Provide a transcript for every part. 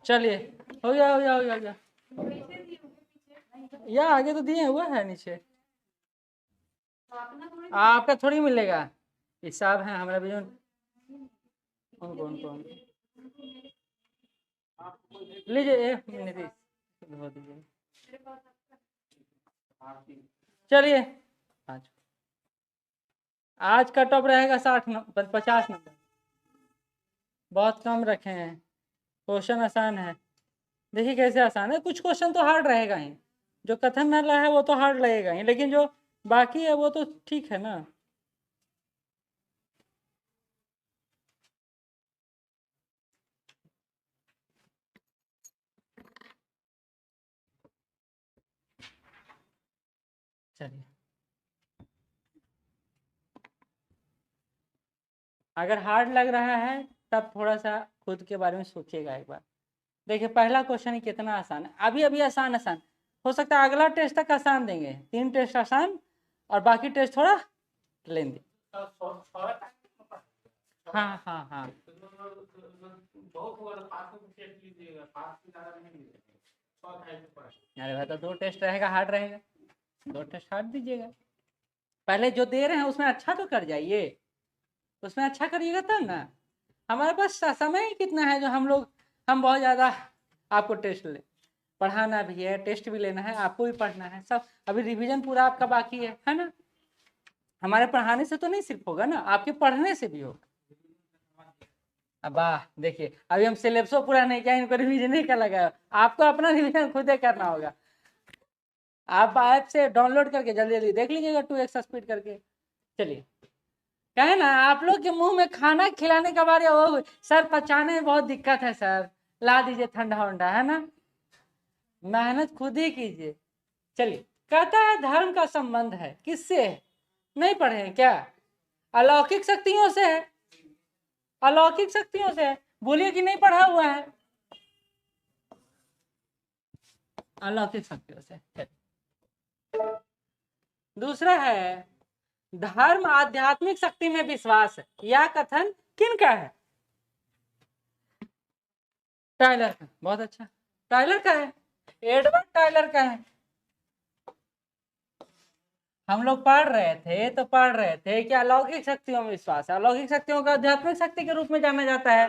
चलिए हो गया हो गया हो गया हो गया। या आगे तो दिए हुआ है नीचे, आपका थोड़ी मिलेगा, हिसाब है हमारा भी। उनको लीजिए नीतीश धो दीजिए। चलिए आज का टॉप रहेगा 50 नंबर, बहुत कम रखे हैं। क्वेश्चन आसान है, देखिए कैसे आसान है। कुछ क्वेश्चन तो हार्ड रहेगा ही, जो कथन नला है वो तो हार्ड लगेगा ही, लेकिन जो बाकी है वो तो ठीक है ना। चलिए अगर हार्ड लग रहा है तब थोड़ा सा खुद के बारे में सोचिएगा एक बार। देखिए पहला क्वेश्चन ही कितना आसान है, अभी अभी आसान आसान, हो सकता है अगला टेस्ट तक आसान देंगे। 3 टेस्ट आसान और बाकी टेस्ट थोड़ा लेंदी। हाँ हाँ हाँ अरे भाई तो 2 टेस्ट रहेगा हार्ड रहेगा, 2 टेस्ट हार्ड दीजिएगा। पहले जो दे रहे हैं उसमें अच्छा तो कर जाइए, उसमें अच्छा करिएगा तब ना। हमारे पास समय ही कितना है जो हम बहुत ज़्यादा आपको टेस्ट ले, पढ़ाना भी है, टेस्ट भी लेना है, आपको भी पढ़ना है, सब अभी रिवीजन पूरा आपका बाकी है ना। हमारे पढ़ाने से तो नहीं सिर्फ होगा ना, आपके पढ़ने से भी होगा। वाह देखिए अभी हम सिलेबसो पूरा नहीं किया, इनको रिवीजन नहीं कर लगा, आपको अपना रिवीजन खुद ही करना होगा। आप ऐप से डाउनलोड करके जल्दी जल्दी देख लीजिएगा 2x स्पीड करके। चलिए कहे ना आप लोग के मुंह में खाना खिलाने का बारे हो सर, पचाने में बहुत दिक्कत है सर, ला दीजिए ठंडा वंडा, है ना, मेहनत खुद ही कीजिए। चलिए कहता है धर्म का संबंध है किससे है, नहीं पढ़े हैं क्या, अलौकिक शक्तियों से है, अलौकिक शक्तियों से है, बोलिए कि नहीं पढ़ा हुआ है, अलौकिक शक्तियों से। दूसरा है धर्म आध्यात्मिक शक्ति में विश्वास है, यह कथन किन का है, टाइलर का, बहुत अच्छा, टाइलर का है, एडवर्ड टाइलर का है। हम लोग पढ़ रहे थे कि अलौकिक शक्तियों में विश्वास है, अलौकिक शक्तियों का आध्यात्मिक शक्ति के रूप में जाना जाता है।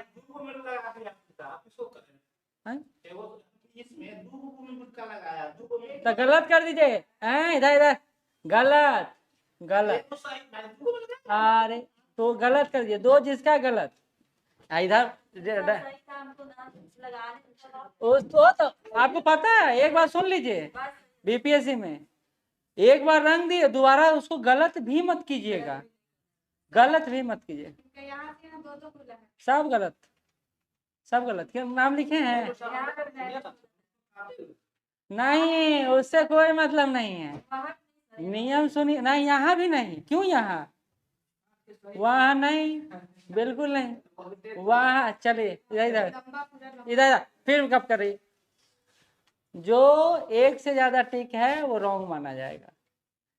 तो गलत कर दीजिए, इधर इधर गलत गलत, अरे तो गलत कर दिए, 2 जिसका गलत इधर तो आपको पता है, एक बार सुन लीजिए, बीपीएससी में एक बार रंग दिए, दोबारा उसको गलत भी मत कीजिएगा, गलत भी मत कीजिए, सब गलत, सब गलत। क्या नाम लिखे हैं, नहीं उससे कोई मतलब नहीं है, नियम सुनिए, नहीं यहाँ भी नहीं, क्यों यहाँ, वहाँ नहीं, बिल्कुल नहीं, वहाँ चलिए इधर इधर इधर, फिर कब कर रही, जो एक से ज्यादा टिक है वो रॉन्ग माना जाएगा,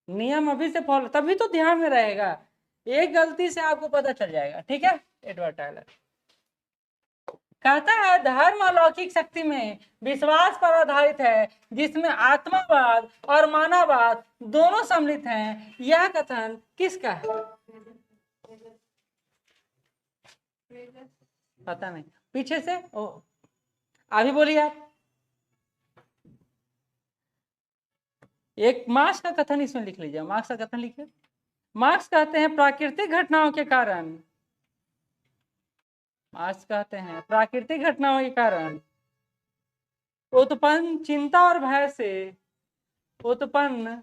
नियम अभी से फॉलो, तभी तो ध्यान में रहेगा, एक गलती से आपको पता चल जाएगा, ठीक है। एडवर्ड टाइलर कहता है धर्म अलौकिक शक्ति में विश्वास पर आधारित है, जिसमें आत्मावाद और मानववाद दोनों सम्मिलित हैं, यह कथन किसका है, पता नहीं, पीछे से अभी बोलिए आप। एक मार्क्स का कथन इसमें लिख लीजिए, मार्क्स का कथन लिखिए। मार्क्स कहते हैं प्राकृतिक घटनाओं के कारण, मार्क्स कहते हैं प्राकृतिक घटनाओं के कारण उत्पन्न चिंता और भय से, उत्पन्न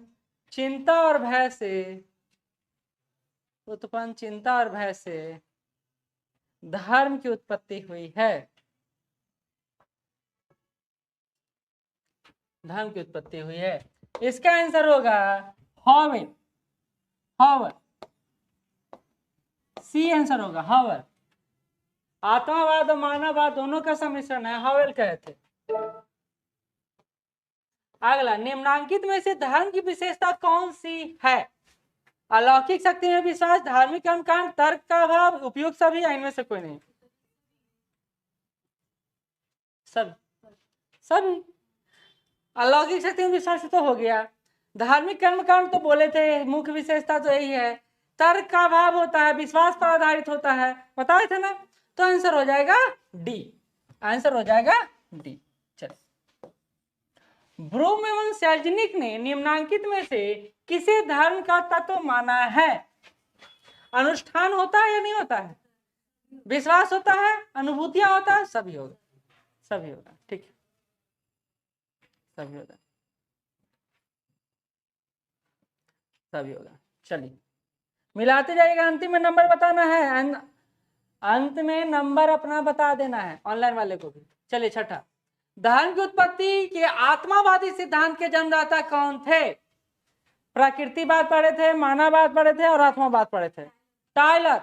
चिंता और भय से, उत्पन्न चिंता और भय से धर्म की उत्पत्ति हुई है, धर्म की उत्पत्ति हुई है। इसका आंसर होगा हॉवेल, हॉवेल, सी आंसर होगा हॉवेल, आत्मावाद और मानववाद दोनों का सम्मिश्रण है, हॉवेल कहे थे। अगला, निम्नांकित में से धर्म की विशेषता कौन सी है, अलौकिक शक्ति में विश्वास, धार्मिक कर्मकांड, तर्क का अभाव, उपयुक्त सभी, या इनमें से कोई नहीं? सब सभी। अलौकिक शक्ति में विश्वास तो हो गया, धार्मिक कर्मकांड तो बोले थे, मुख्य विशेषता तो यही है, तर्क का अभाव होता है, विश्वास पर आधारित होता है, बताए थे ना। तो आंसर हो जाएगा डी, आंसर हो जाएगा डी। चलो, ब्रूम एवं सेल्जनिक ने निम्नांकित में से किसे धर्म का तत्व माना है? अनुष्ठान होता है या नहीं होता है? विश्वास होता है, अनुभूतियां होता है, सभी होगा, सभी होगा, ठीक है, सभी होगा, सभी होगा। चलिए मिलाते जाइएगा, अंतिम में नंबर बताना है, अंत में नंबर अपना बता देना है, ऑनलाइन वाले को भी। चलिए छठा, धर्म की उत्पत्ति के आत्मावादी सिद्धांत के जन्मदाता कौन थे? प्रकृतिवाद पढ़े थे, मानववाद पढ़े थे और आत्मावाद पढ़े थे। टाइलर,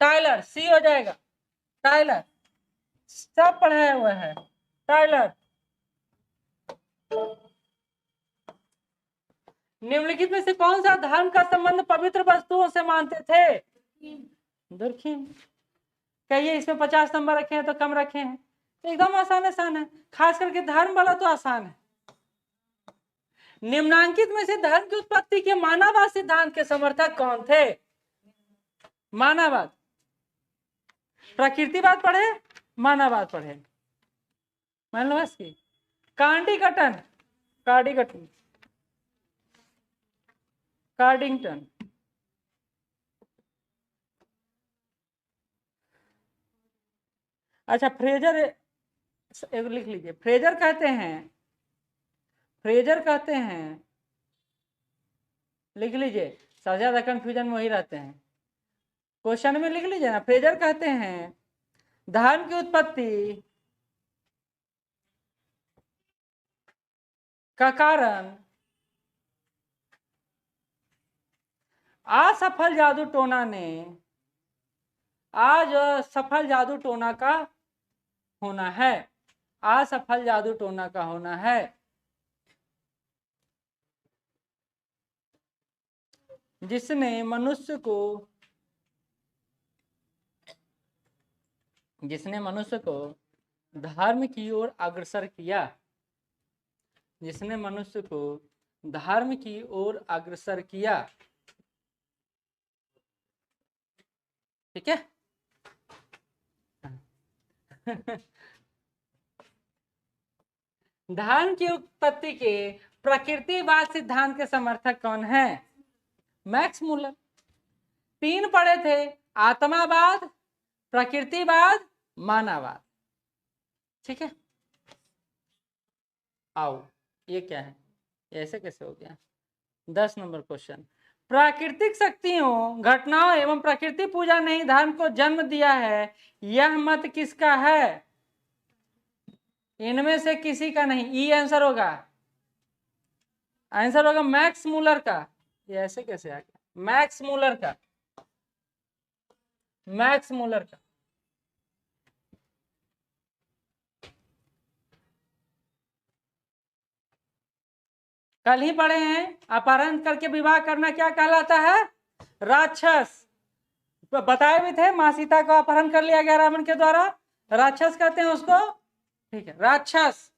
टाइलर सी हो जाएगा, टाइलर, सब पढ़े हुए हैं, टाइलर। निम्नलिखित में से कौन सा धर्म का संबंध पवित्र वस्तुओं से मानते थे? दुर्खिम। कहिए इसमें 50 नंबर रखे हैं तो कम रखे हैं? एकदम आसान आसान है, खास करके धर्म वाला तो आसान है। निम्नांकित में से धर्म की उत्पत्ति के मानववाद सिद्धांत के समर्थक कौन थे? मानववाद, प्रकृतिवाद पढ़े, मानववाद पढ़े, मान लो इसकी कार्डिंगटन, कार्डिंगटन, कार्डिंगटन। अच्छा, फ्रेजर एक लिख लीजिए, फ्रेजर कहते हैं, फ्रेजर कहते हैं, लिख लीजिए, सबसे ज्यादा कंफ्यूजन में वही रहते हैं, क्वेश्चन में लिख लीजिए ना। फ्रेजर कहते हैं धर्म की उत्पत्ति का कारण असफल जादू टोना ने, आज सफल जादू टोना का होना है, असफल जादू टोना का होना है, जिसने मनुष्य को, जिसने मनुष्य को धर्म की ओर अग्रसर किया, जिसने मनुष्य को धर्म की ओर अग्रसर किया, ठीक है। धर्म की उत्पत्ति के प्रकृतिवाद सिद्धांत के समर्थक कौन है? Max Muller. 3 पढ़े थे, आत्मावाद, प्रकृतिवाद, मानववाद, ठीक है। आओ, ये क्या है, ऐसे कैसे हो गया? 10 नंबर क्वेश्चन, प्राकृतिक शक्तियों, घटनाओं एवं प्रकृति पूजा ने ही धर्म को जन्म दिया है, यह मत किसका है? इनमें से किसी का नहीं, ई आंसर होगा, आंसर होगा मैक्स मूलर का। ये ऐसे कैसे आ गया? मैक्स मूलर का, मैक्स मूलर का। कल ही पढ़े हैं, अपहरण करके विवाह करना क्या कहलाता है? राक्षस। बताए भी थे, मां सीता को अपहरण कर लिया गया रावण के द्वारा, राक्षस कहते हैं उसको, ठीक है, राक्षस,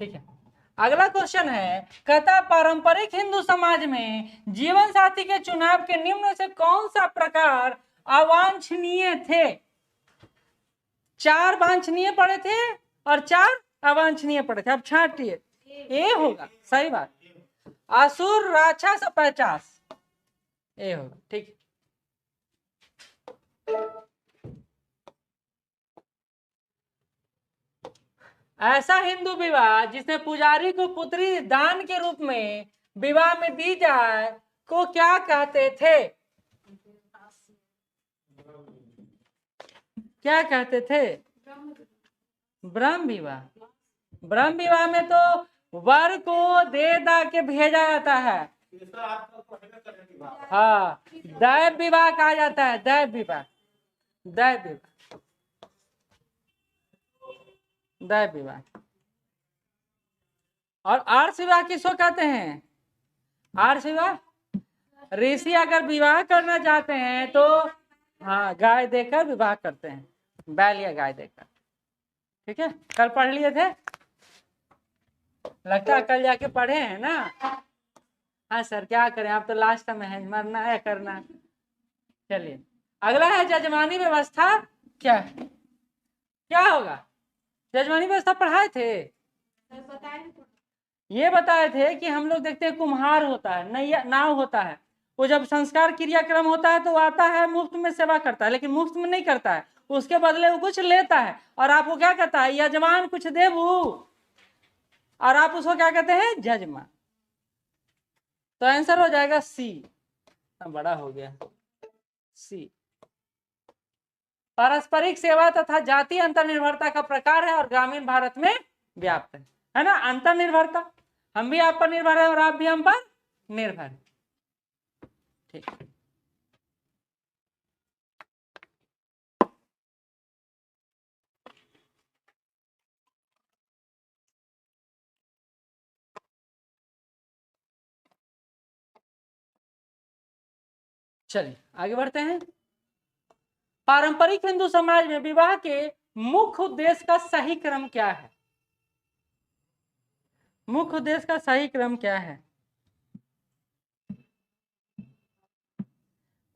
ठीक है। अगला क्वेश्चन है, कहता पारंपरिक हिंदू समाज में जीवन साथी के चुनाव के निम्न से कौन सा प्रकार अवांछनीय थे? 4 वांछनीय पढ़े थे और 4 अवांछनीय पढ़े थे, अब छांटिए, ए होगा, सही बात, असुर, राक्षस, पैचास, ए होगा, ठीक। ऐसा हिंदू विवाह जिसमें पुजारी को पुत्री दान के रूप में विवाह में दी जाए को क्या कहते थे? क्या कहते थे? ब्रह्म विवाह। ब्रह्म विवाह में तो वर को दे दा के भेजा जाता है, हाँ, दैव विवाह कहा जाता है, दैव विवाह, दैव विवाह, दैव विवाह। और आर्ष विवाह किसको कहते हैं? आर्ष विवाह, ऋषि अगर विवाह करना चाहते हैं तो हाँ गाय देकर विवाह करते हैं, बैल या गाय देकर। ठीक है, कल पढ़ लिए थे, लगता है कल जाके पढ़े हैं ना। हाँ सर क्या करें, आप तो लास्ट में है, मरना है करना है। चलिए अगला है जजमानी व्यवस्था क्या है, क्या होगा? जजमानी व्यवस्था पढ़ाए थे, ये बताए थे कि हम लोग देखते हैं कुम्हार होता है, नैया नाव होता है, वो जब संस्कार क्रियाक्रम होता है तो आता है मुफ्त में सेवा करता है, लेकिन मुफ्त में नहीं करता है, उसके बदले वो कुछ लेता है, और आपको क्या कहता है? यजमान कुछ देबू, और आप उसको क्या कहते हैं? जजमान। तो आंसर हो जाएगा सी, बड़ा हो गया सी। पारस्परिक सेवा तथा जाति अंतर्निर्भरता का प्रकार है और ग्रामीण भारत में व्याप्त है ना। अंतर्निर्भरता, हम भी आप पर निर्भर है और आप भी हम पर निर्भर है। ठीक, चलिए आगे बढ़ते हैं। पारंपरिक हिंदू समाज में विवाह के मुख्य उद्देश्य का सही क्रम क्या है? मुख्य उद्देश्य का सही क्रम क्या है?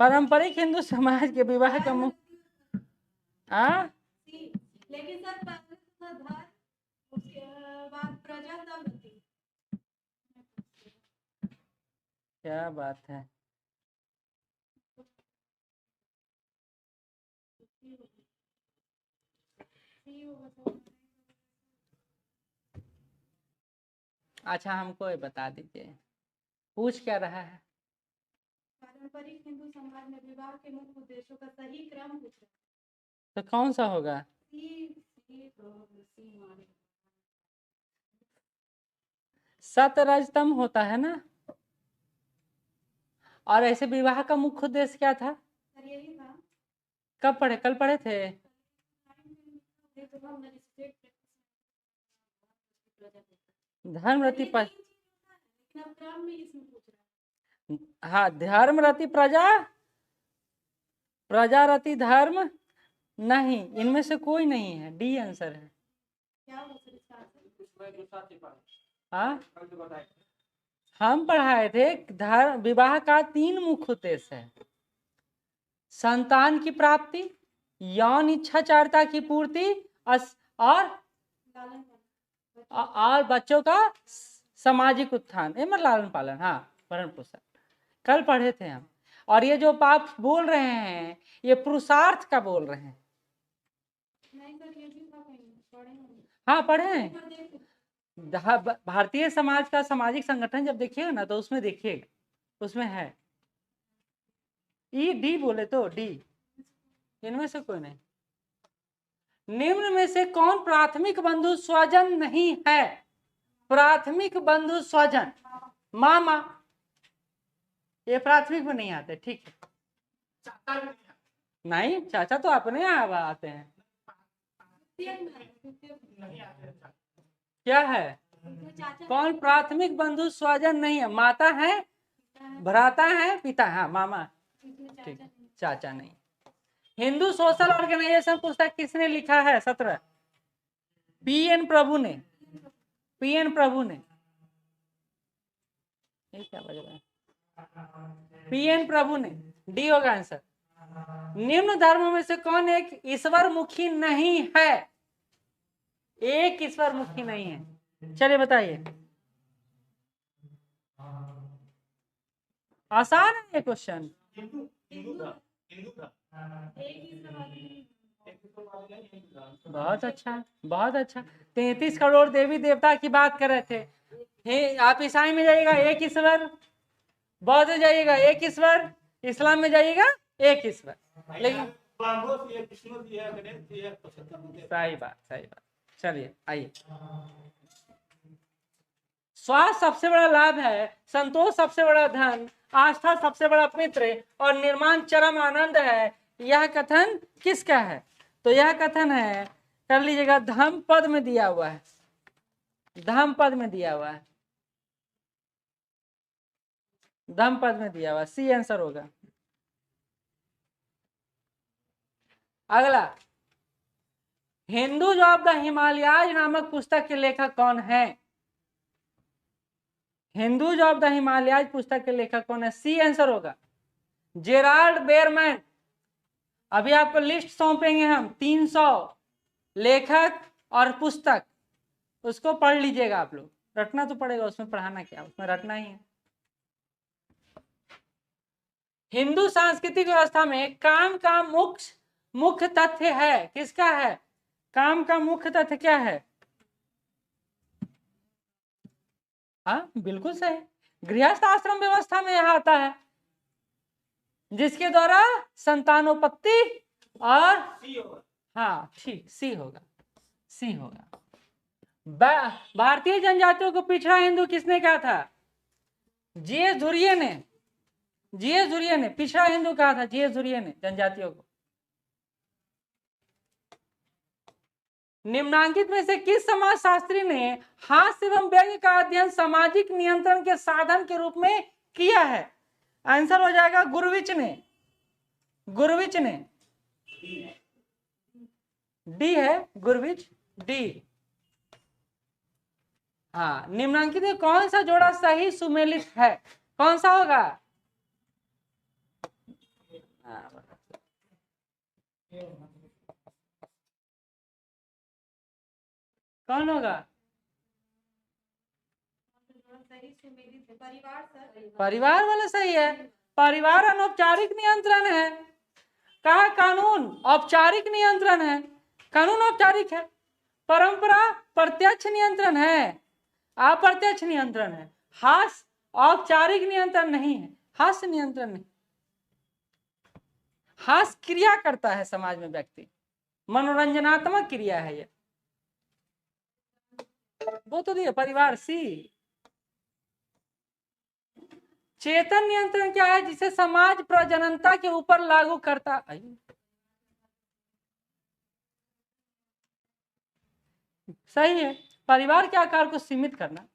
पारंपरिक हिंदू समाज के विवाह का मुख्य, लेकिन सर धर्म, उसके बाद प्रजा तब होती। क्या बात है, अच्छा हमको ये बता दीजिए पूछ क्या रहा है? पारंपरिक हिंदू समाज में विवाह के मुख्य उद्देश्यों का सही क्रम पूछ रहा है। तो कौन सा होगा? सतरजतम होता है ना। और ऐसे विवाह का मुख्य उद्देश्य क्या था? सर यही था। कब पढ़े? कल पढ़े थे। धर्मरति हाँ धर्मरति प्रजा, प्रजारति धर्म नहीं, इनमें से कोई नहीं है, डी आंसर है। हाँ हम पढ़ाए थे धर्म विवाह का 3 मुख्य उद्देश्य है, संतान की प्राप्ति, यौन इच्छाचारिता की पूर्ति और बच्चों का सामाजिक उत्थान, लालन पालन, हाँ भरण पोषण, कल पढ़े थे हम। और ये जो आप बोल रहे हैं ये पुरुषार्थ का बोल रहे हैं। हाँ पढ़े हैं, भारतीय समाज का सामाजिक संगठन जब देखिएगा ना तो उसमें देखिएगा, उसमें है ई डी बोले तो डी, इनमें से कोई नहीं। निम्न में से कौन प्राथमिक बंधु स्वजन नहीं है? प्राथमिक बंधु स्वजन, मामा, ये प्राथमिक में नहीं आते। ठीक है, नहीं चाचा तो अपने यहाँ आते हैं। क्या है? कौन प्राथमिक बंधु स्वजन नहीं है? माता है, भ्राता है, पिता है, मामा। ठीक, चाचा नहीं। हिंदू सोशल ऑर्गेनाइजेशन पुस्तक किसने लिखा है? 17 पी.एन. प्रभु ने, पी.एन. प्रभु ने, ये क्या बज रहा है? पी.एन. प्रभु ने, डी होगा आंसर। निम्न धर्मों में से कौन एक ईश्वर मुखी नहीं है? एक ईश्वर मुखी नहीं है, चलिए बताइए। आसान है ये क्वेश्चन। बहुत अच्छा, बहुत अच्छा। 33 करोड़ देवी देवता की बात कर रहे थे। हे आप ईसाई में जाइएगा एक ईश्वर, बौद्ध में जाइएगा एक ईश्वर, इस्लाम में जाइएगा एक ईश्वर, लेकिन सही बात, सही बात। चलिए आइए। स्वास्थ्य सबसे बड़ा लाभ है, संतोष सबसे बड़ा धन, आस्था सबसे बड़ा मित्र और निर्माण चरम आनंद है, यह कथन किसका है? तो यह कथन है, कर लीजिएगा, धम्म पद में दिया हुआ है। धम पद में दिया हुआ है, धम पद में दिया हुआ, सी आंसर होगा। अगला, हिंदूज ऑफ द हिमालयाज नामक पुस्तक के लेखक कौन है? हिंदूज ऑफ द हिमालयाज पुस्तक के लेखक कौन है? सी आंसर होगा, जेराल्ड बेयरमैन। अभी आपको लिस्ट सौंपेंगे हम 300 लेखक और पुस्तक, उसको पढ़ लीजिएगा आप लोग, रटना तो पड़ेगा, उसमें पढ़ाना क्या, उसमें रटना ही है। हिंदू सांस्कृतिक व्यवस्था में काम का मुख्य तथ्य है, किसका है? काम का मुख्य तथ्य क्या है? हाँ बिल्कुल सही, गृहस्थ आश्रम व्यवस्था में यह आता है, जिसके द्वारा संतानोत्पत्ति और हाँ ठीक, सी होगा, सी होगा। भारतीय जनजातियों को पिछड़ा हिंदू किसने कहा था? जीएस धुरिये ने, जीएस धुरिये ने पिछड़ा हिंदू कहा था, जीएस धुरिये ने जनजातियों को। निम्नांकित में से किस समाजशास्त्री ने हास्य एवं व्यंग्य का अध्ययन सामाजिक नियंत्रण के साधन के रूप में किया है? आंसर हो जाएगा गुरविच ने, गुरविच ने, डी है गुरविच, डी। हाँ, निम्नांकित में कौन सा जोड़ा सही सुमेलित है? कौन सा होगा? कौन होगा? परिवार वाला सही है, परिवार अनौपचारिक नियंत्रण है। कहा कानून औपचारिक नियंत्रण है, कानून औपचारिक है, परंपरा प्रत्यक्ष नियंत्रण है, अप्रत्यक्ष नियंत्रण है, हास्य औपचारिक नियंत्रण नहीं है, हास्य नियंत्रण नहीं, हास्य क्रिया करता है समाज में व्यक्ति, मनोरंजनात्मक क्रिया है ये, वो तो दिया परिवार, सी। चेतन नियंत्रण क्या है? जिसे समाज प्रजननता के ऊपर लागू करता है, सही है, परिवार के आकार को सीमित करना।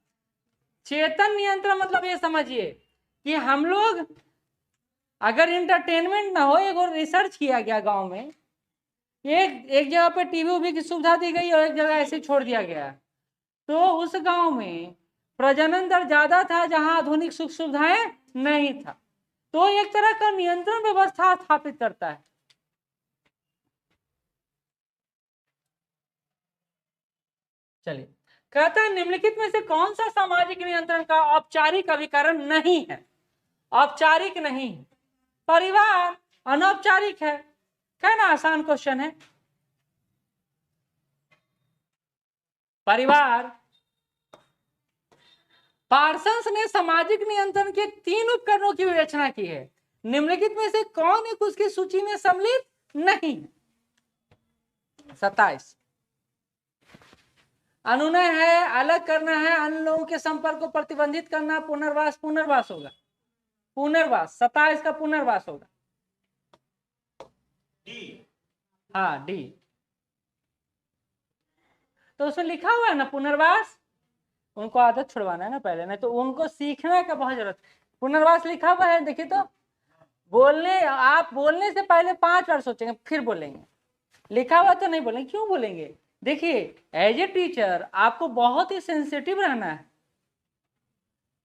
चेतन नियंत्रण मतलब ये समझिए कि हम लोग अगर इंटरटेनमेंट ना हो, एक और रिसर्च किया गया गांव में, एक जगह पे टीवी उवी की सुविधा दी गई और एक जगह ऐसे छोड़ दिया गया, तो उस गांव में प्रजनन दर ज्यादा था जहां आधुनिक सुख सुविधाएं नहीं था, तो एक तरह का नियंत्रण व्यवस्था स्थापित करता है। चलिए, कहता है निम्नलिखित में से कौन सा सामाजिक नियंत्रण का औपचारिक अभिकरण नहीं है? औपचारिक नहीं है, परिवार अनौपचारिक है, कहना आसान क्वेश्चन है। परिवार। पार्सन्स ने सामाजिक नियंत्रण के 3 उपकरणों की विवेचना की है, निम्नलिखित में से कौन एक उसकी सूची में सम्मिलित नहीं है? 27। अनुनय है, अलग करना है, अन्य लोगों के संपर्क को प्रतिबंधित करना, पुनर्वास, पुनर्वास होगा, पुनर्वास, 27 का पुनर्वास होगा, डी। हाँ डी, तो उसमें लिखा हुआ है ना पुनर्वास, उनको आदत छुड़वाना है ना पहले, नहीं तो उनको सीखने का बहुत जरूरत। पुनर्वास लिखा हुआ है, देखिए तो, बोलने, आप बोलने से पहले 5 बार सोचेंगे फिर बोलेंगे, लिखा हुआ तो नहीं बोलेंगे, क्यों बोलेंगे? देखिए, एज ए टीचर आपको बहुत ही सेंसिटिव रहना है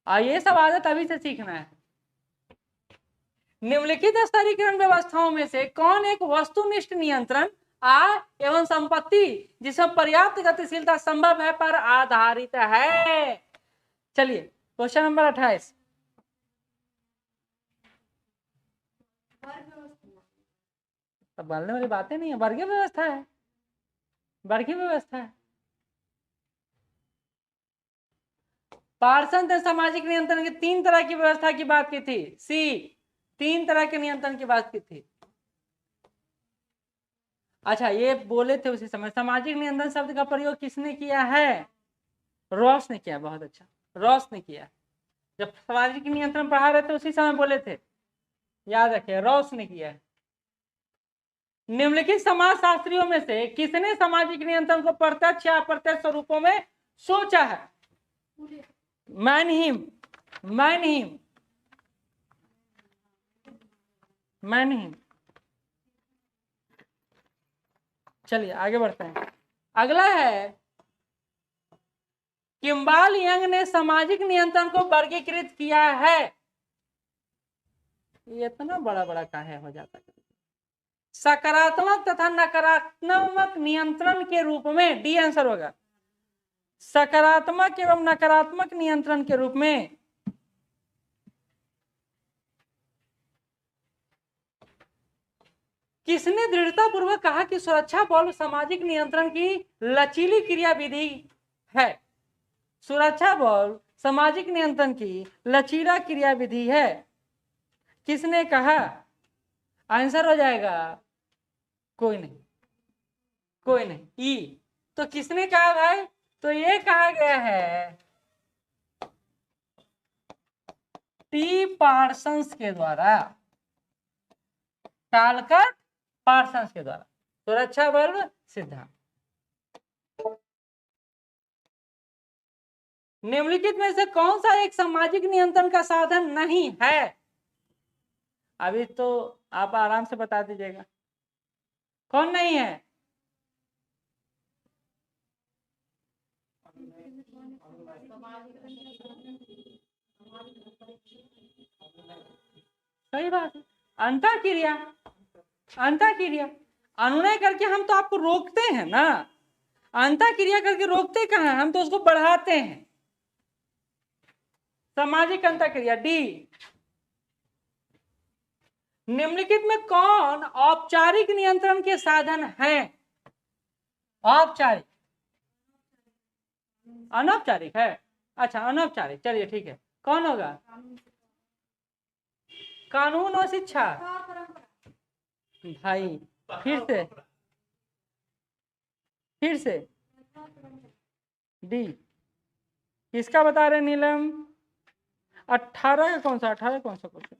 और ये सब आदत अभी से सीखना है। निम्नलिखित स्तरीकरण व्यवस्थाओं में से कौन एक वस्तुनिष्ठ नियंत्रण आय एवं संपत्ति जिसमें पर्याप्त गतिशीलता संभव है पर आधारित है? चलिए क्वेश्चन नंबर 28। अब बोलने वाली बातें नहीं है, वर्गीय व्यवस्था है, वर्गीय व्यवस्था है। पार्सन ने सामाजिक नियंत्रण के 3 तरह की व्यवस्था की बात की थी, सी, 3 तरह के नियंत्रण की बात की थी। अच्छा, ये बोले थे उसी समय। सामाजिक नियंत्रण शब्द का प्रयोग किसने किया है? रॉस ने किया, बहुत अच्छा, रॉस ने किया। जब सामाजिक नियंत्रण पढ़ा रहे थे उसी समय बोले थे, याद रखिए, रॉस ने किया है। निम्नलिखित समाजशास्त्रियों में से किसने सामाजिक नियंत्रण को प्रत्यक्ष या अप्रत्यक्ष स्वरूपों में सोचा है, बोलिए। मैं नहीं, मैं नहीं, मैं नहीं। चलिए आगे बढ़ते हैं। अगला है, किम्बाल यंग ने सामाजिक नियंत्रण को वर्गीकृत किया है। ये इतना बड़ा बड़ा काहे हो जाता है। सकारात्मक तथा नकारात्मक नियंत्रण के रूप में, डी आंसर होगा। सकारात्मक एवं नकारात्मक नियंत्रण के रूप में। किसने दृढ़तापूर्वक कहा कि सुरक्षा बल सामाजिक नियंत्रण की लचीली क्रियाविधि है? सुरक्षा बल सामाजिक नियंत्रण की लचीला क्रियाविधि है। किसने कहा? आंसर हो जाएगा कोई नहीं, कोई नहीं, ई। तो किसने कहा भाई? तो ये कहा गया है टी पार्सन्स के द्वारा, टालकट पार्सन्स के द्वारा, सुरक्षा बल सिद्धांत। निम्नलिखित में से कौन सा एक सामाजिक नियंत्रण का साधन नहीं है? अभी तो आप आराम से बता दीजिएगा कौन नहीं है। सही बात है, अंतःक्रिया। अंतःक्रिया, अनुनय करके हम तो आपको रोकते हैं ना, अंतःक्रिया करके रोकते कहाँ हैं? हम तो उसको बढ़ाते हैं। सामाजिक अंतःक्रिया, डी। निम्नलिखित में कौन औपचारिक नियंत्रण के साधन हैं? औपचारिक, अनौपचारिक है। अच्छा अनौपचारिक, चलिए ठीक है, कौन होगा? कानून और शिक्षा। भाई फिर से डी। किसका बता रहे नीलम? 18 का कौन सा? 18 कौन सा क्वेश्चन?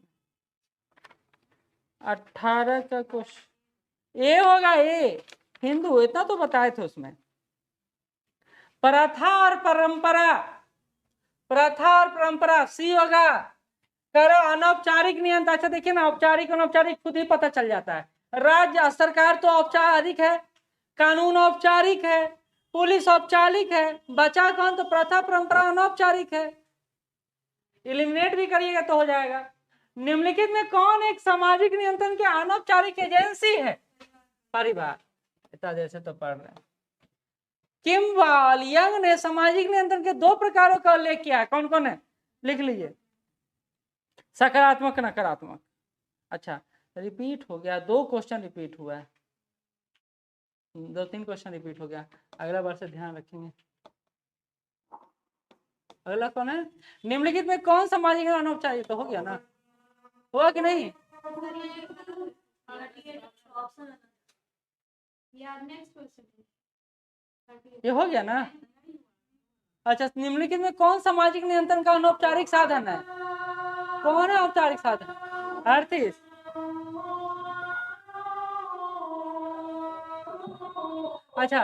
18 का क्वेश्चन ए होगा, ए हिंदू, इतना तो बताए थे उसमें। प्रथा और परंपरा, प्रथा और परंपरा सी होगा। करो अनौपचारिक नियंत्रण। अच्छा देखिए ना, औपचारिक अनौपचारिक खुद ही पता चल जाता है। राज्य सरकार तो औपचारिक है, कानून औपचारिक है, पुलिस औपचारिक है, बचा कौन? तो प्रथा परंपरा अनौपचारिक है। एलिमिनेट भी करिएगा तो हो जाएगा। निम्नलिखित में कौन एक सामाजिक नियंत्रण की अनौपचारिक एजेंसी है? परिवार। इतना देर से तो पढ़ रहे हैं। किम्बाल यंग ने सामाजिक नियंत्रण के 2 प्रकारों का उल्लेख किया है। कौन कौन है? लिख लीजिए। सकारात्मक, नकारात्मक। अच्छा रिपीट हो गया, 2 क्वेश्चन रिपीट हुआ है, 2-3 क्वेश्चन रिपीट हो गया। अगला बार से ध्यान रखेंगे। अगला कौन है? निम्नलिखित में कौन सामाजिक अनौपचारिक? तो हो गया ना, हुआ कि नहीं? ये हो गया ना। अच्छा निम्नलिखित में कौन सामाजिक नियंत्रण का अनौपचारिक साधन है? कौन है औपचारिक साधन? 38। अच्छा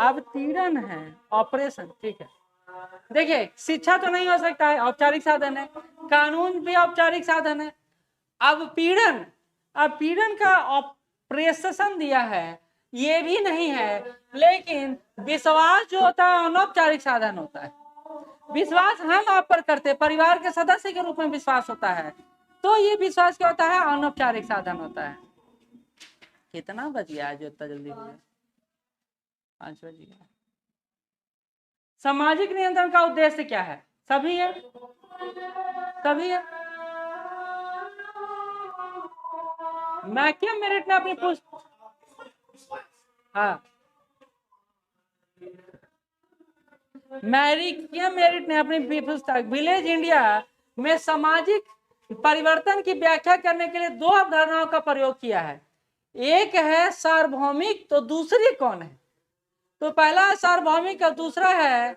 अब तीरन है, ऑपरेशन, ठीक है। देखिए शिक्षा तो नहीं हो सकता है, औपचारिक साधन है। कानून भी औपचारिक साधन है। अब पीड़न, अब पीड़न का ऑपरेशन दिया है, ये भी नहीं है। लेकिन विश्वास जो होता है अनौपचारिक साधन होता है। विश्वास हम आप पर करते हैं, परिवार के सदस्य के रूप में विश्वास होता है, तो ये विश्वास क्या होता है? अनौपचारिक साधन होता है। कितना बज गया है जो इतना जल्दी हो गया? 5 बज गया। सामाजिक नियंत्रण का उद्देश्य क्या है? सभी है, सभी है। मैकियम मेरिट ने अपनी हाँ, मैकियम मेरिट ने अपनी पुस्तक विलेज इंडिया में सामाजिक परिवर्तन की व्याख्या करने के लिए 2 अवधारणाओं का प्रयोग किया है। एक है सार्वभौमिक, तो दूसरी कौन है? तो पहला है सार्वभौमिक और दूसरा है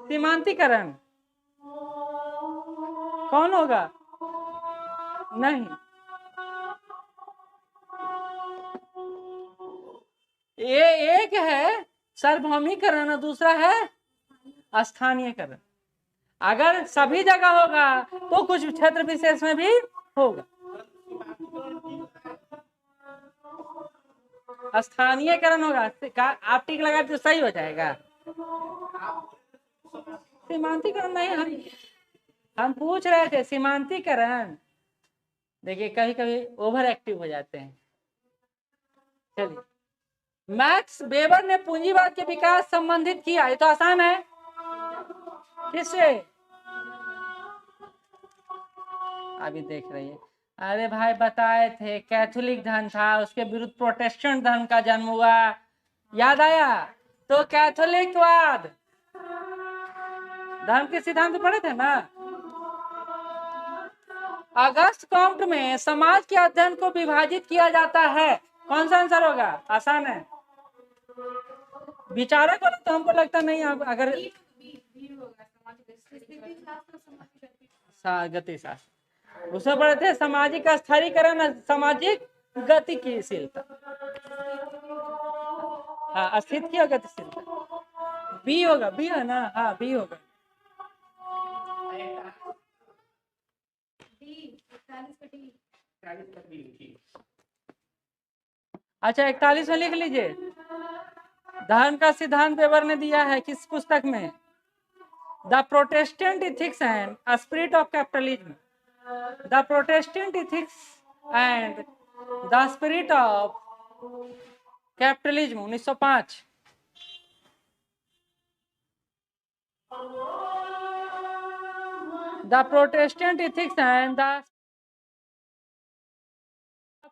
सीमांतीकरण। कौन होगा? नहीं, ये एक है सार्वभौमिकरण और दूसरा है स्थानीयकरण। अगर सभी जगह होगा तो कुछ क्षेत्र विशेष में भी होगा। स्थानीयकरण होगा, आप टिक लगा तो सही हो जाएगा। सीमांतीकरण नहीं, हम पूछ रहे थे सीमांतीकरण। देखिए कभी कभी ओवर एक्टिव हो जाते हैं। चलिए, मैक्स वेबर ने पूंजीवाद के विकास संबंधित किया, ये तो आसान है। किससे? अभी देख रही है। अरे भाई बताए थे कैथोलिक धर्म था, उसके विरुद्ध प्रोटेस्टेंट धर्म का जन्म हुआ, याद आया? तो कैथोलिकवाद धर्म के सिद्धांत पढ़े थे ना। अगस्त कॉम्ट में समाज के अध्ययन को विभाजित किया जाता है। कौन सा आंसर होगा? आसान है। विचारक वाला तो हमको लगता नहीं। अगर गति शास्त्र उसमें पढ़े थे सामाजिक स्थिरीकरण, सामाजिक गतिशीलता, हाँ स्थिति और गतिशीलता। बी होगा, बी है ना? हाँ बी होगा। अच्छा 41 में लिख लीजिए। धर्म का सिद्धांत वेबर ने दिया है किस पुस्तक में? The Protestant ethics and spirit of capitalism. The Protestant ethics and the spirit of capitalism 1905। The Protestant ethics and the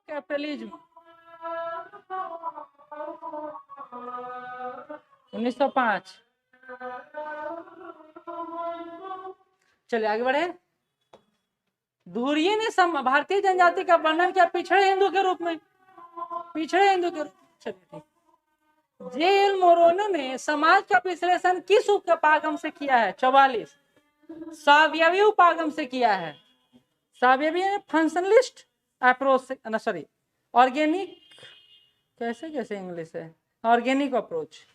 capitalism 1905। चलिए आगे बढ़े। धुरिये ने भारतीय जनजाति का वर्णन किया पिछड़े हिंदू के रूप में। पिछड़े हिंदू के रूप में। चलिए ठीक। जे.एल. मोरोनो ने समाज का विश्लेषण किस उपागम से किया है? 44। सावयवी उपागम से किया है। सावयवी फंक्शनलिस्ट अप्रोच से, ना सॉरी ऑर्गेनिक, कैसे इंग्लिश है, ऑर्गेनिक अप्रोच,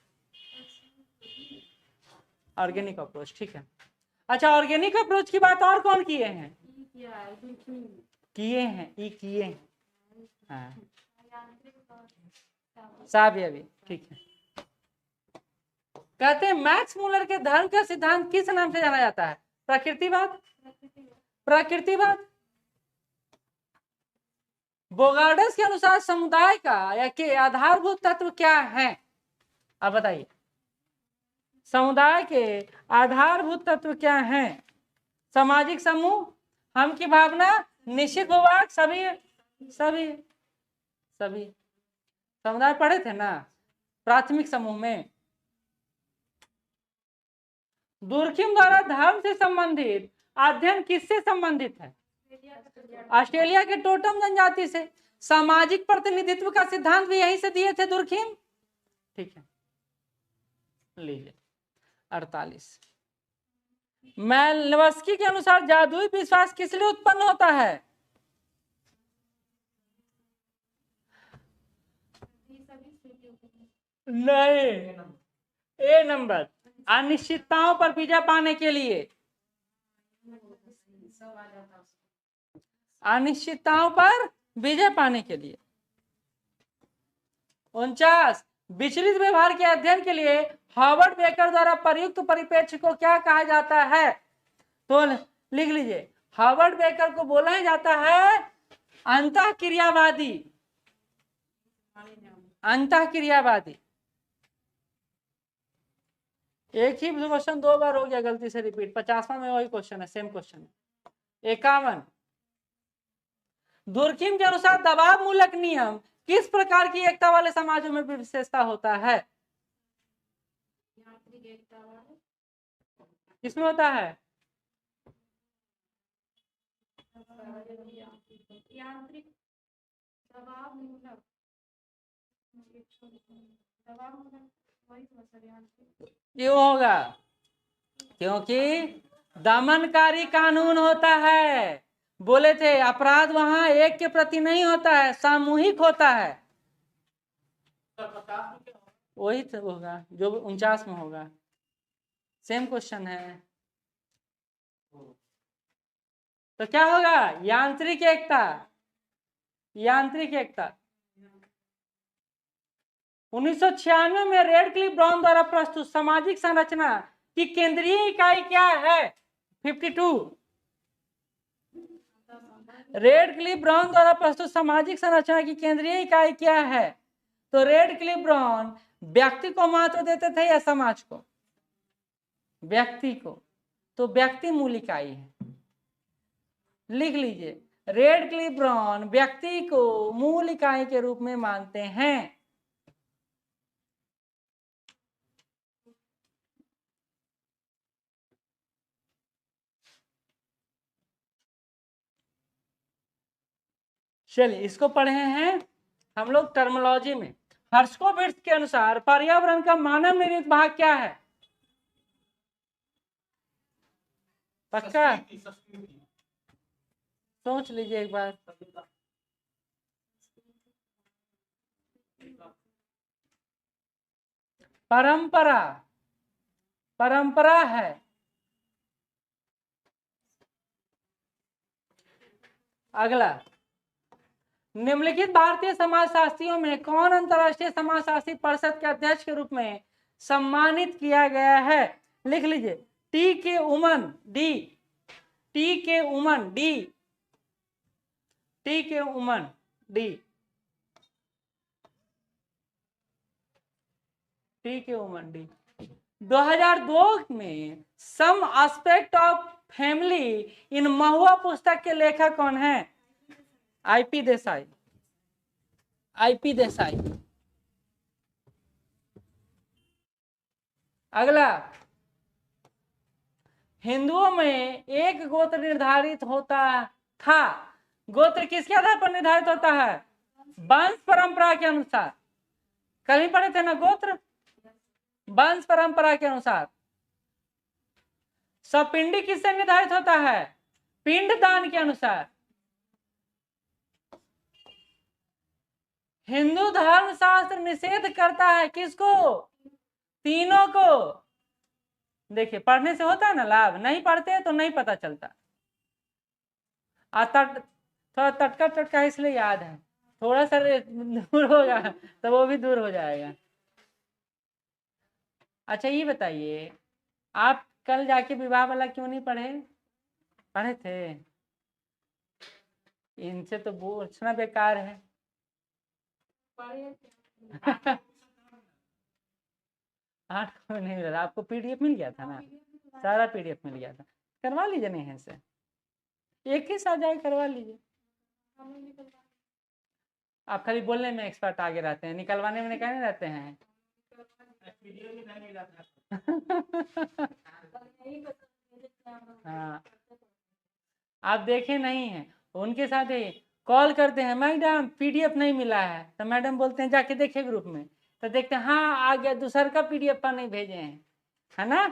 ऑर्गेनिक अप्रोच ठीक है। अच्छा ऑर्गेनिक अप्रोच की बात और कौन किए हैं? किए हैं हाँ सावयवी ठीक है। कहते हैं मैक्स मूलर के धर्म का सिद्धांत किस नाम से जाना जाता है? प्रकृतिवाद। प्रकृतिवाद। बोगार्डस के अनुसार समुदाय का या के आधारभूत तत्व क्या है? अब बताइए, समुदाय के आधारभूत तत्व क्या हैं? सामाजिक समूह, हम की भावना, निश्चित भूभाग, सभी सभी सभी समुदाय पढ़े थे ना प्राथमिक समूह में। दुर्खिम द्वारा धर्म से संबंधित अध्ययन किससे संबंधित है? ऑस्ट्रेलिया के टोटम जनजाति से। सामाजिक प्रतिनिधित्व का सिद्धांत भी यहीं से दिए थे दुर्खिम। ठीक है लीजिए 48। मैलनोव्स्की के अनुसार जादुई विश्वास किस लिए उत्पन्न होता है? नहीं, ए नंबर, अनिश्चितताओं पर विजय पाने के लिए। अनिश्चितताओं पर विजय पाने के लिए। 49 विचलित व्यवहार के अध्ययन के लिए हार्वर्ड बेकर द्वारा प्रयुक्त परिप्रेक्ष्य को क्या कहा जाता है? तो लिख लीजिए, हार्वर्ड बेकर को बोला ही जाता है अंतःक्रियावादी। अंतःक्रियावादी। एक ही क्वेश्चन 2 बार हो गया गलती से रिपीट। 50वां में वही क्वेश्चन है, सेम क्वेश्चन है। 51 दुर्खिम के अनुसार दबाव मूलक नियम किस प्रकार की एकता वाले समाजों में विशेषता होता है? किसमें होता है? यांत्रिक दबाव मूलक क्यों होगा? क्योंकि दमनकारी कानून होता है। बोले थे अपराध वहां एक के प्रति नहीं होता है, सामूहिक होता है। वही तो होगा जो 49 में होगा। सेम क्वेश्चन है। तो क्या होगा? यांत्रिक एकता। यांत्रिक एकता 1996 में रेडक्लिफ ब्राउन द्वारा प्रस्तुत सामाजिक संरचना की केंद्रीय इकाई क्या है? 52। रेडक्लिफ ब्राउन द्वारा प्रस्तुत सामाजिक संरचना की केंद्रीय इकाई क्या है? तो रेडक्लिफ ब्राउन व्यक्ति को महत्व देते थे या समाज को? व्यक्ति को। तो व्यक्ति मूल इकाई है। लिख लीजिए, रेडक्लिफ ब्राउन व्यक्ति को मूल इकाई के रूप में मानते हैं। चलिए इसको पढ़े हैं हम लोग टर्मिनोलॉजी में। हर्स्कोविट्ज के अनुसार पर्यावरण का मानव निर्मित भाग क्या है? पक्का? सोच लीजिए एक बार। परंपरा, परंपरा है। अगला, निम्नलिखित भारतीय समाजशास्त्रियों में कौन अंतरराष्ट्रीय समाजशास्त्री परिषद के अध्यक्ष के रूप में सम्मानित किया गया है? लिख लीजिए, टी के उमन, डी, टी के उमन, डी, टी के उमन, डी, टी के उमन, डी। 2002 में some aspect of family in महुआ पुस्तक के लेखक कौन है? IP Desai, IP Desai. अगला, हिंदुओं में एक गोत्र निर्धारित होता था। गोत्र किसके आधार पर निर्धारित होता है? वंश परंपरा के अनुसार। कल ही पढ़े थे ना गोत्र? वंश परंपरा के अनुसार। सपिंडी किससे निर्धारित होता है? पिंडदान के अनुसार। हिंदू धर्म शास्त्र निषेध करता है किसको? तीनों को। देखिए पढ़ने से होता है ना लाभ, नहीं पढ़ते तो नहीं पता चलता। थोड़ा तटका टटका इसलिए याद है, थोड़ा सा दूर होगा तो वो भी दूर हो जाएगा। अच्छा ये बताइए, आप कल जाके विवाह वाला क्यों नहीं पढ़े? पढ़े थे? इनसे तो पूछना बेकार है। हाँ नहीं मिला आपको? पीडीएफ मिल गया था ना? सारा पीडीएफ मिल गया था। करवा लीजिए, नहीं है से एक ही साथ जाके करवा लीजिए। आप खाली बोलने में एक्सपर्ट आगे रहते हैं, निकलवाने में नहीं रहते हैं। हाँ आप देखे नहीं हैं, उनके साथ ही कॉल करते हैं, मैडम पीडीएफ नहीं मिला है, तो मैडम बोलते हैं जाके देखे ग्रुप में, तो देखते हैं हाँ आ गया, दूसर का पीडीएफ पर नहीं भेजे हैं, है ना?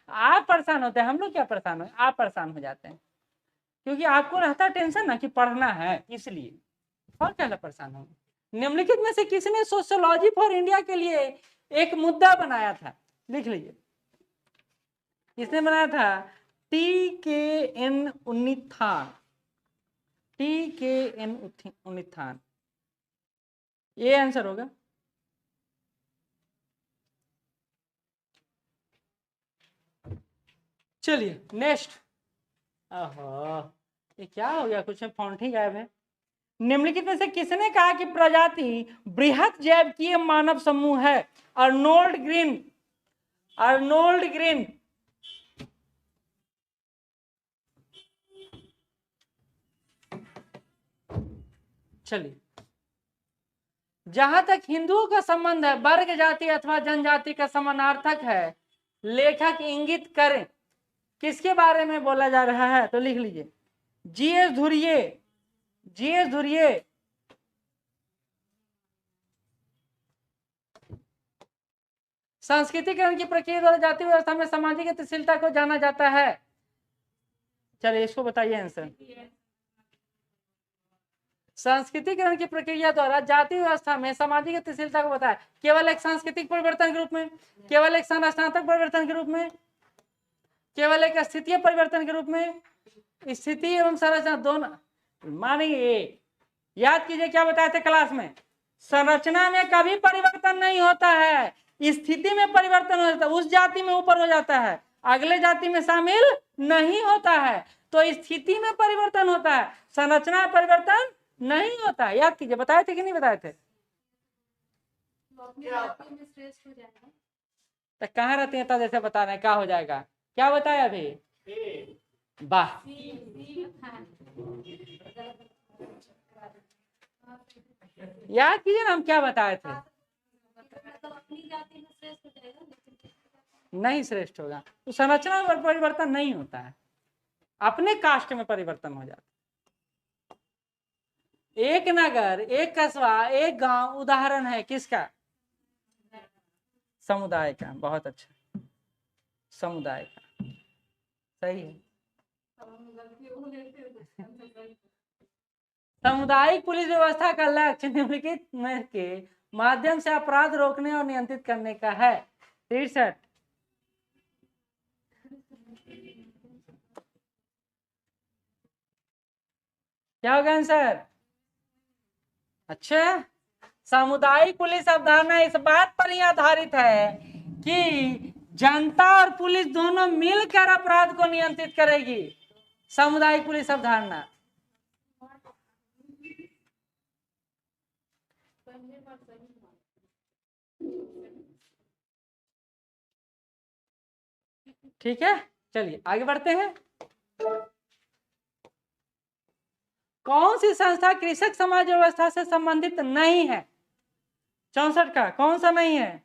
आप परेशान होते हैं, हम लोग क्या परेशान हो? आप परेशान हो जाते हैं क्योंकि आपको रहता टेंशन ना कि पढ़ना है, इसलिए। और क्या परेशान हो? निम्नलिखित में से किसने सोशियोलॉजी फॉर इंडिया के लिए एक मुद्दा बनाया था? लिख लीजिए, किसने बनाया था? टी के एन उन्नीथान, टी के एन उन्नीथान। ये आंसर होगा। चलिए नेक्स्ट। ओहो ये क्या हो गया, कुछ में फॉन्ट ही गायब है। निम्नलिखित में से किसने कहा कि प्रजाति बृहत जैविकीय मानव समूह है? Arnold green, Arnold green. चलिए, जहां तक हिंदुओं का संबंध है, वर्ग जाति अथवा जनजाति का समानार्थक है। लेखक इंगित करें किसके बारे में बोला जा रहा है? तो लिख लीजिए, जीएस धुरिये, जीएस धुरिये। सांस्कृतिकरण की प्रक्रिया द्वारा जाति व्यवस्था में सामाजिक गतिशीलता को जाना जाता है। चलिए इसको बताइए आंसर। सांस्कृतिकरण की प्रक्रिया द्वारा जाति व्यवस्था में सामाजिक गतिशीलता को बताया। केवल एक सांस्कृतिक परिवर्तन के रूप में, केवल एक संरचनात्मक परिवर्तन के रूप में, केवल एक स्थितीय परिवर्तन के रूप में, स्थिति एवं संरचना दोनों मानेंगे। याद कीजिए क्या बताए थे क्लास में, संरचना में कभी परिवर्तन नहीं होता है, स्थिति में परिवर्तन हो जाता है, उस जाति में ऊपर हो जाता है, अगले जाति में शामिल नहीं होता है। तो स्थिति में परिवर्तन होता है, संरचना में परिवर्तन नहीं होता है। याद कीजिए, बताए थे कि नहीं बताए थे? वो अपनी जाति में श्रेष्ठ हो जाएगा। तो कहाँ रहते हैं तब जैसे बता रहे हैं क्या हो जाएगा, क्या बताया अभी? वाह, याद कीजिए ना हम क्या बताए थे। मतलब अपनी जाति में श्रेष्ठ हो जाएगा, लेकिन नहीं श्रेष्ठ होगा, तो संरचना में परिवर्तन नहीं होता है, अपने कास्ट में परिवर्तन हो जाता है। एक नगर, एक कस्बा, एक गांव उदाहरण है किसका? समुदाय का। बहुत अच्छा, समुदाय का, सही है। सामुदायिक पुलिस व्यवस्था का लक्ष्य निम्नलिखित में के माध्यम से अपराध रोकने और नियंत्रित करने का है। 63 क्या होगा आंसर? अच्छा, सामुदायिक पुलिस अवधारणा इस बात पर ही आधारित है कि जनता और पुलिस दोनों मिलकर अपराध को नियंत्रित करेगी। सामुदायिक पुलिस अवधारणा ठीक है। चलिए आगे बढ़ते हैं। कौन सी संस्था कृषक समाज व्यवस्था से संबंधित नहीं है? 64 का कौन सा नहीं है?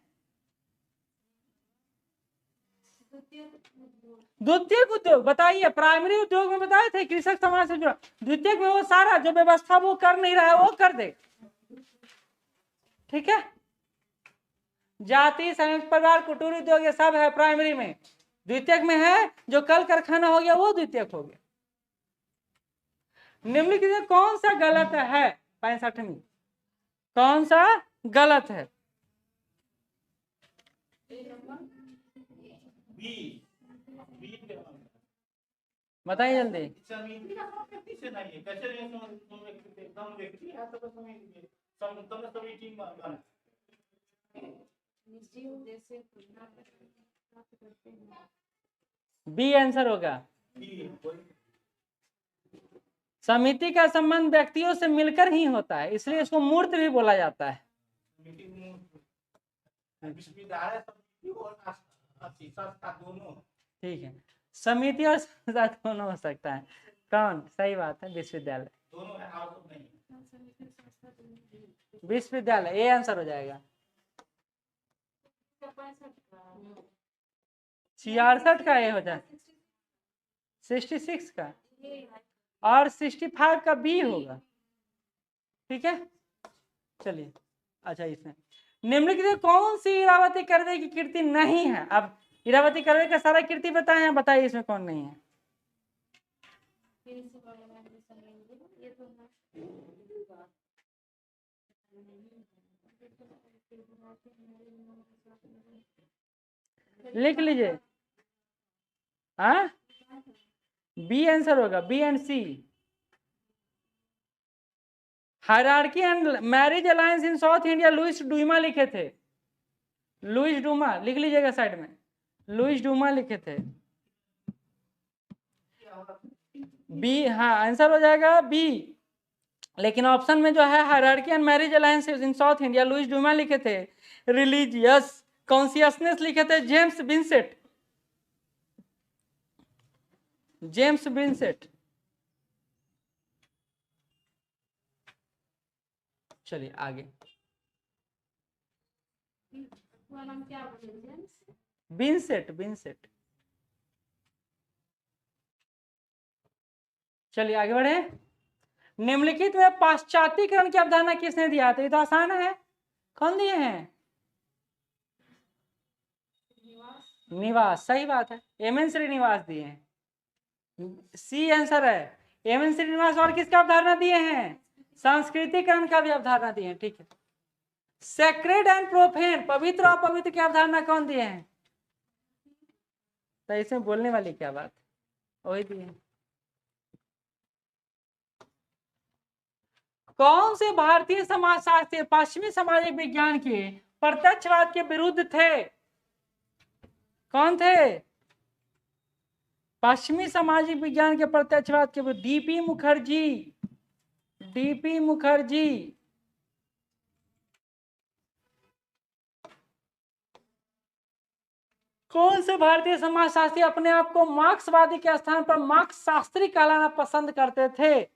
द्वितीयक उद्योग बताइए। प्राइमरी उद्योग में बताए थे कृषक समाज से जुड़ा, द्वितीयक में वो सारा जो व्यवस्था वो कर नहीं रहा है वो कर दे। ठीक है, जाति, संयुक्त परिवार, कुटीर उद्योग ये सब है प्राइमरी में। द्वितीयक में है जो कल कारखाना हो गया वो द्वितीयक हो गया। निम्नलिखित में कौन सा गलत है? 65वीं कौन सा गलत है? बताइए जल्दी। बी आंसर होगा। समिति का संबंध व्यक्तियों से मिलकर ही होता है, इसलिए इसको मूर्त भी बोला जाता है। ठीक है, समिति और संस्था दोनों हो सकता है। कौन? सही बात है, विश्वविद्यालय। विश्वविद्यालय ए आंसर हो जाएगा। 66 का ए हो जाए, 66 का और 65 का बी होगा। ठीक है, चलिए। अच्छा, इसमें निम्नलिखित कौन सी इरावती कर्वे की कीर्ति नहीं है? अब इरावती कर्वे का सारा कीर्ति बताए हैं, बताइए इसमें कौन नहीं है? लिख लीजिए। हाँ, बी आंसर होगा, B and C. Hierarchy and marriage alliance in South India Louis Dumont लिखे थे। लुइस डूमा लिख लीजिएगा साइड में, लुइस डूमा लिखे थे। बी, हाँ आंसर हो जाएगा बी। लेकिन ऑप्शन में जो है hierarchy and marriage alliance in South India Louis Dumont लिखे थे। रिलीजियस कॉन्शियसनेस लिखे थे जेम्स विंसेट। James Vincent. चलिए आगे। Vincent, Vincent. चलिए आगे बढ़े। निम्नलिखित में पाश्चात्यकरण की अवधारणा किसने दिया था? ये तो आसान है, कौन दिए हैं? निवास, सही बात है, एमएन श्रीनिवास दिए हैं। सी आंसर है, एमएन श्रीनिवास। और किसका अवधारणा दिए हैं? संस्कृतिकरण का भी अवधारणा दिए हैं, ठीक है। सेक्रेड एंड प्रोफेन, पवित्र और अपवित्र की अवधारणा कौन दिए हैं? तो इसमें बोलने वाली क्या बात, वही दिए हैं। कौन से भारतीय समाजशास्त्री पश्चिमी सामाजिक विज्ञान के प्रत्यक्षवाद के विरुद्ध थे? कौन थे? पश्चिमी सामाजिक विज्ञान के प्रत्यक्षवाद के विरुद्ध डीपी मुखर्जी। डीपी मुखर्जी। कौन से भारतीय समाजशास्त्री अपने आप को मार्क्सवादी के स्थान पर मार्क्स शास्त्री कहलाना पसंद करते थे?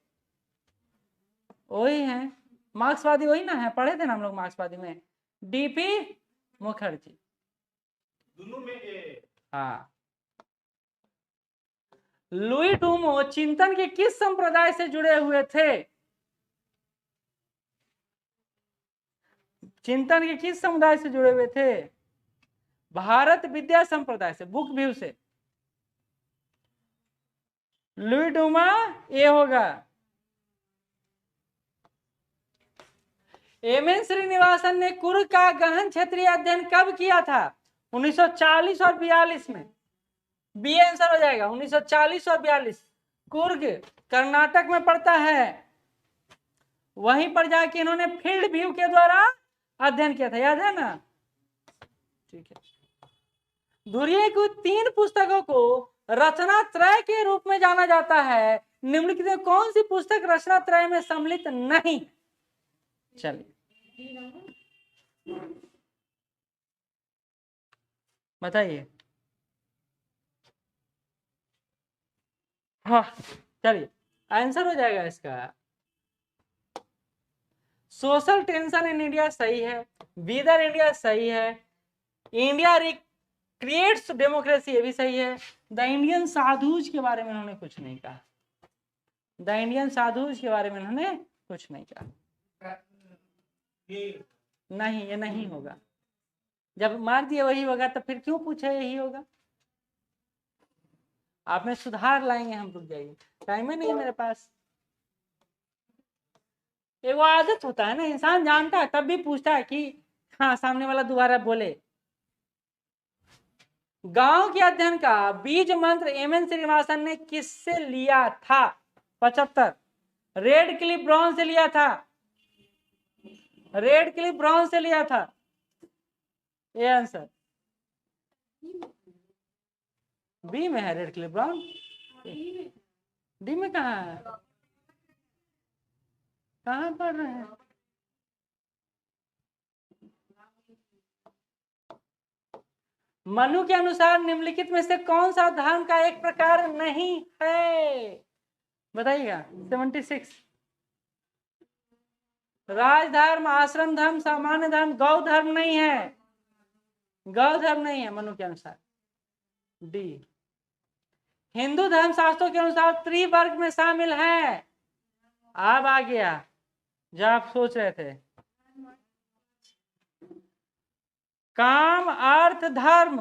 वही है मार्क्सवादी, वही ना है, पढ़े थे ना हम लोग मार्क्सवादी में, डीपी मुखर्जी। दोनों में हाँ। लुई डूमो चिंतन के किस संप्रदाय से जुड़े हुए थे? चिंतन के किस समुदाय से जुड़े हुए थे? भारत विद्या संप्रदाय से, बुक व्यू से। लुई डूमा ये होगा। एम.एन. श्रीनिवासन ने कुर्ग का गहन क्षेत्रीय अध्ययन कब किया था? 1940 और 42 में। बी आंसर हो जाएगा 1940 और 42। कुर्ग कर्नाटक में पड़ता है, वहीं पर जाके इन्होंने फील्ड व्यू के द्वारा अध्ययन किया था, याद है ना? ठीक है। धुरिये की 3 पुस्तकों को रचना त्रय के रूप में जाना जाता है, निम्नलिखित में कौन सी पुस्तक रचना त्रय में सम्मिलित नहीं? चलिए बताइए। हाँ चलिए आंसर हो जाएगा इसका सोशल टेंशन इन इंडिया सही है, विदर इंडिया सही है, इंडिया क्रिएट्स डेमोक्रेसी ये भी सही है। द इंडियन साधुज के बारे में उन्होंने कुछ नहीं कहा। द इंडियन साधुज के बारे में उन्होंने कुछ नहीं कहा। नहीं, ये नहीं होगा। जब मार दिए वही होगा तो फिर क्यों पूछे यही होगा? आप में सुधार लाएंगे हम, रुक जाइए, टाइम ही नहीं है मेरे पास। एक वो आदत होता है ना, इंसान जानता है तब भी पूछता है कि हाँ सामने वाला दोबारा बोले। गांव के अध्ययन का बीज मंत्र एम.एन. श्रीनिवासन ने किससे लिया था? 75। रेड क्लिफ ब्राउन से लिया था। रेड क्लिफ ब्राउन से लिया था, ये आंसर। बी में है रेड क्लिफ ब्राउन, डी में कहाँ है? कहाँ पढ़ रहे हैं? मनु के अनुसार निम्नलिखित में से कौन सा धर्म का एक प्रकार नहीं है? बताइएगा। 76। राजधर्म, आश्रम धर्म, सामान्य धर्म, गौ धर्म नहीं है। गौ धर्म नहीं है मनु के अनुसार। डी। हिंदू धर्म शास्त्रों के अनुसार त्रिवर्ग में शामिल है। अब आ गया जो आप सोच रहे थे। काम अर्थ धर्म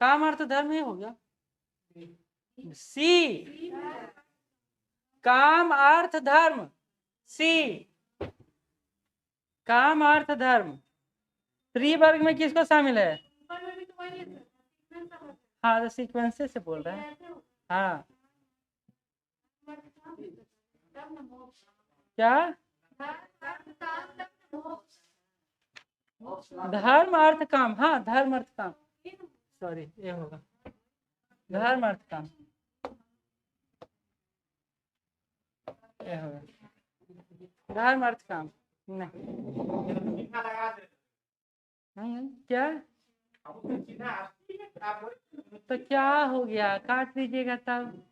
काम अर्थ धर्म ही हो गया। सी। काम अर्थ धर्म, सी। काम अर्थ धर्म त्रिवर्ग में किसको शामिल है? हाँ तो सीक्वेंस से बोल रहे हैं। हाँ क्या? धर्म अर्थ काम। हाँ धर्म अर्थ काम, सॉरी ये होगा धर्म अर्थ काम, ये होगा धर्म अर्थ काम। नहीं क्या? तो क्या हो गया, काट दीजिएगा तब।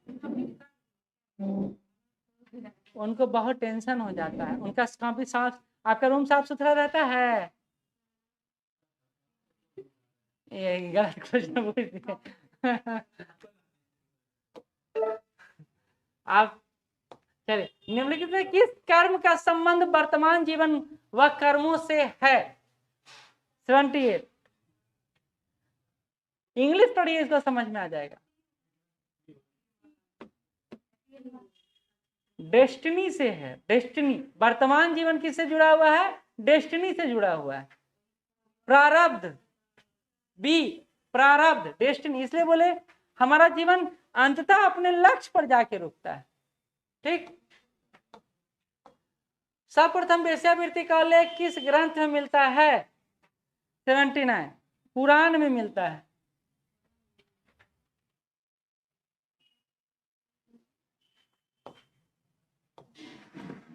उनको बहुत टेंशन हो जाता है, उनका काफी साफ। आपका रूम साफ सुथरा रहता है? ये गलत क्वेश्चन पूछ दिए आप। चलिए, निम्नलिखित में किस कर्म का संबंध वर्तमान जीवन व कर्मों से है? 78। इंग्लिश पढ़िए, इसको समझ में आ जाएगा। डेस्टिनी से है, डेस्टिनी। वर्तमान जीवन किससे जुड़ा हुआ है? डेस्टिनी से जुड़ा हुआ है। प्रारब्ध, बी प्रारब्ध, डेस्टिनी, इसलिए बोले हमारा जीवन अंततः अपने लक्ष्य पर जाके रुकता है। ठीक। सर्वप्रथम वेश्यावृत्ति का उल्लेख किस ग्रंथ में मिलता है? 79 पुराण में मिलता है।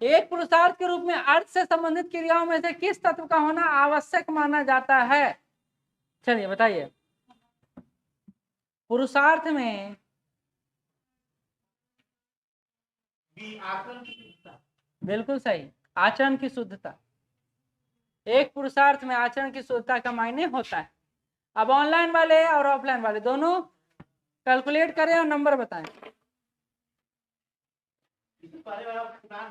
एक पुरुषार्थ के रूप में अर्थ से संबंधित क्रियाओं में से किस तत्व का होना आवश्यक माना जाता है? चलिए बताइए। पुरुषार्थ में आचरण की शुद्धता। बिल्कुल सही, आचरण की शुद्धता। एक पुरुषार्थ में आचरण की शुद्धता का मायने होता है। अब ऑनलाइन वाले और ऑफलाइन वाले दोनों कैलकुलेट करें और नंबर बताएं। इससे पहले वाला पुराण